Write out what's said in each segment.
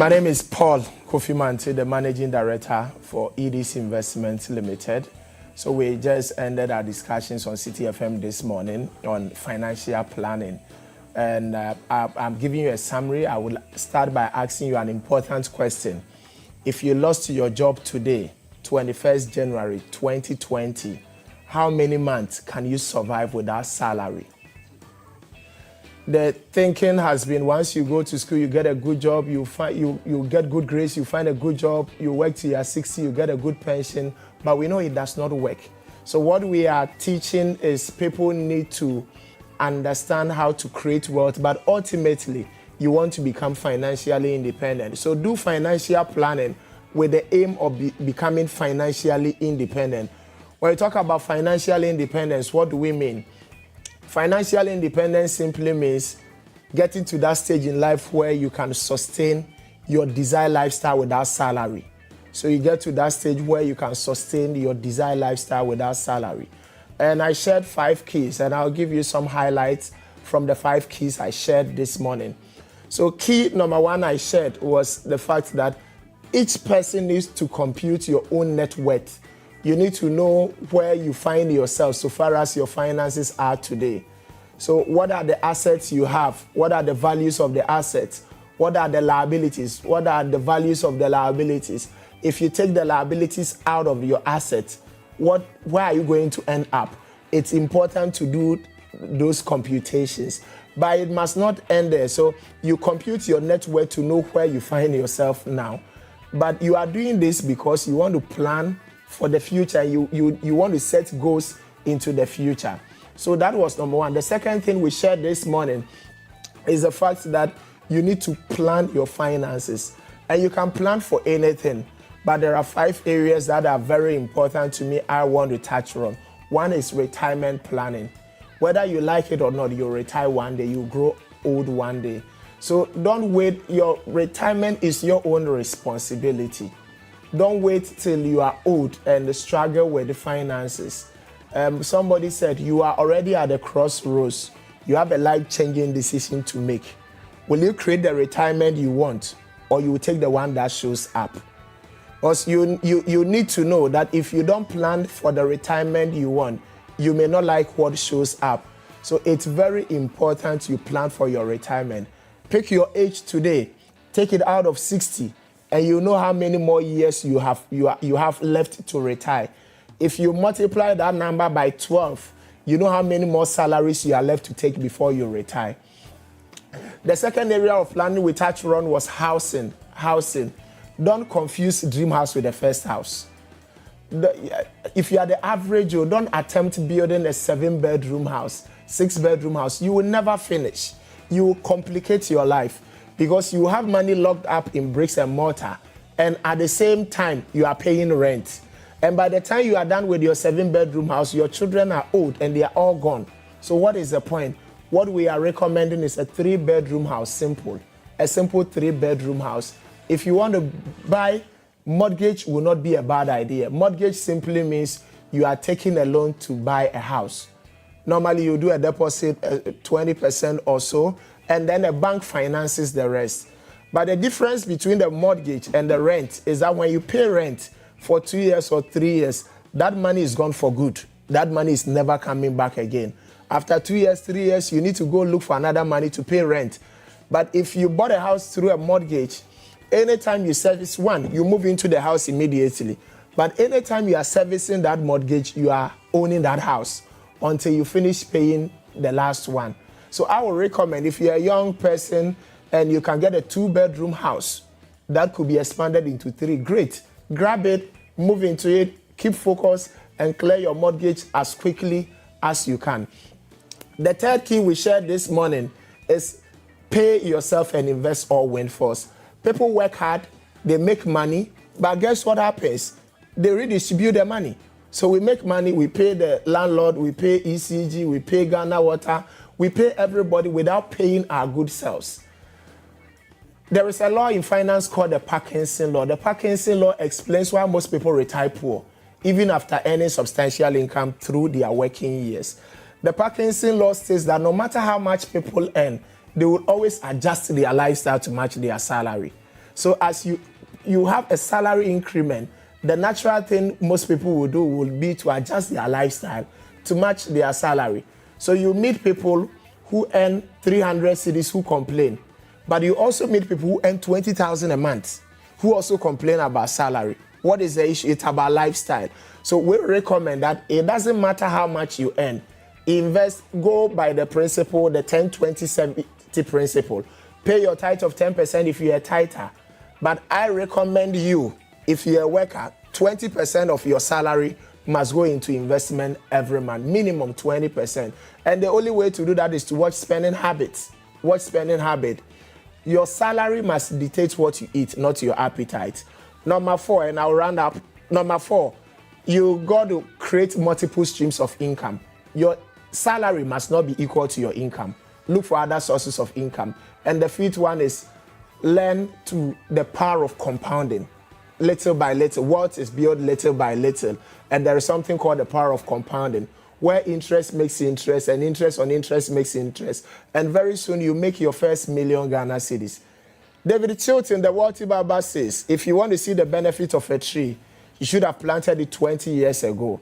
My name is Paul Kofi Mante, the Managing Director for EDC Investments Limited. So we just ended our discussions on Citi FM this morning on financial planning. And I'm giving you a summary. I will start by asking you an important question. If you lost your job today, 21st January 2020, how many months can you survive without salary? The thinking has been once you go to school, you get a good job, you get good grades, you find a good job, you work till you're 60, you get a good pension, but we know it does not work. So what we are teaching is people need to understand how to create wealth, but ultimately you want to become financially independent. So do financial planning with the aim of becoming financially independent. When we talk about financial independence, what do we mean? Financial independence simply means getting to that stage in life where you can sustain your desired lifestyle without salary. So you get to that stage where you can sustain your desired lifestyle without salary. And I shared 5 keys, and I'll give you some highlights from the 5 keys I shared this morning. So key number 1 I shared was the fact that each person needs to compute your own net worth. You need to know where you find yourself so far as your finances are today. So what are the assets you have? What are the values of the assets? What are the liabilities? What are the values of the liabilities? If you take the liabilities out of your assets, where are you going to end up? It's important to do those computations, but it must not end there. So you compute your net worth to know where you find yourself now. But you are doing this because you want to plan for the future. You want to set goals into the future. So that was number 1. The second thing we shared this morning is the fact that you need to plan your finances. And you can plan for anything, but there are 5 areas that are very important to me I want to touch on. 1 is retirement planning. Whether you like it or not, you'll retire one day, you grow old one day. So don't wait. Your retirement is your own responsibility. Don't wait till you are old and struggle with the finances. Somebody said you are already at the crossroads. You have a life-changing decision to make. Will you create the retirement you want, or you will take the one that shows up? Because you need to know that if you don't plan for the retirement you want, you may not like what shows up. So it's very important you plan for your retirement. Pick your age today. Take it out of 60. And you know how many more years you have left to retire. If you multiply that number by 12, you know how many more salaries you are left to take before you retire. The second area of planning we touched on was housing. Don't confuse dream house with the first house. If you are the average, you don't attempt building a 7-bedroom house, 6-bedroom house. You will never finish. You will complicate your life, because you have money locked up in bricks and mortar, and at the same time, you are paying rent. And by the time you are done with your 7-bedroom house, your children are old and they are all gone. So what is the point? What we are recommending is a 3-bedroom house, simple. A simple 3-bedroom house. If you want to buy, mortgage will not be a bad idea. Mortgage simply means you are taking a loan to buy a house. Normally, you do a deposit, 20% or so, and then a bank finances the rest. But the difference between the mortgage and the rent is that when you pay rent for 2 years or 3 years, that money is gone for good. That money is never coming back again. After 2 years, 3 years, you need to go look for another money to pay rent. But if you bought a house through a mortgage, anytime you service one, you move into the house immediately. But anytime you are servicing that mortgage, you are owning that house until you finish paying the last one. So I would recommend, if you're a young person and you can get a 2-bedroom house that could be expanded into 3, great. Grab it, move into it, keep focused, and clear your mortgage as quickly as you can. The third key we shared this morning is pay yourself and invest or win first. People work hard, they make money, but guess what happens? They redistribute the money. So we make money, we pay the landlord, we pay ECG, we pay Ghana Water, we pay everybody without paying our good selves. There is a law in finance called the Parkinson Law. The Parkinson Law explains why most people retire poor, even after earning substantial income through their working years. The Parkinson Law states that no matter how much people earn, they will always adjust their lifestyle to match their salary. So as you have a salary increment, the natural thing most people will do will be to adjust their lifestyle to match their salary. So you meet people who earn 300 cedis who complain, but you also meet people who earn 20,000 a month who also complain about salary. What is the issue? It's about lifestyle. So we recommend that it doesn't matter how much you earn. Invest, go by the principle, the 10-20-70 principle. Pay your tithe of 10% if you're a tither. But I recommend you, if you're a worker, 20% of your salary must go into investment every month, minimum 20%. And the only way to do that is to watch spending habits. Watch spending habit. Your salary must dictate what you eat, not your appetite. Number 4, and I'll round up. Number 4, you got to create multiple streams of income. Your salary must not be equal to your income. Look for other sources of income. And the 5th one is learn to the power of compounding. Little by little. Wealth is built little by little. And there is something called the power of compounding, where interest makes interest and interest on interest makes interest. And very soon you make your first million Ghana cedis. David Chilton, the Wealthy Baba, says, if you want to see the benefit of a tree, you should have planted it 20 years ago.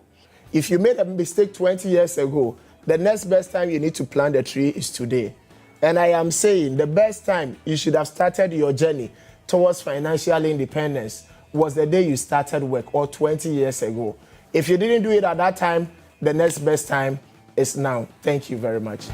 If you made a mistake 20 years ago, the next best time you need to plant a tree is today. And I am saying the best time you should have started your journey towards financial independence was the day you started work, or 20 years ago. If you didn't do it at that time, the next best time is now. Thank you very much.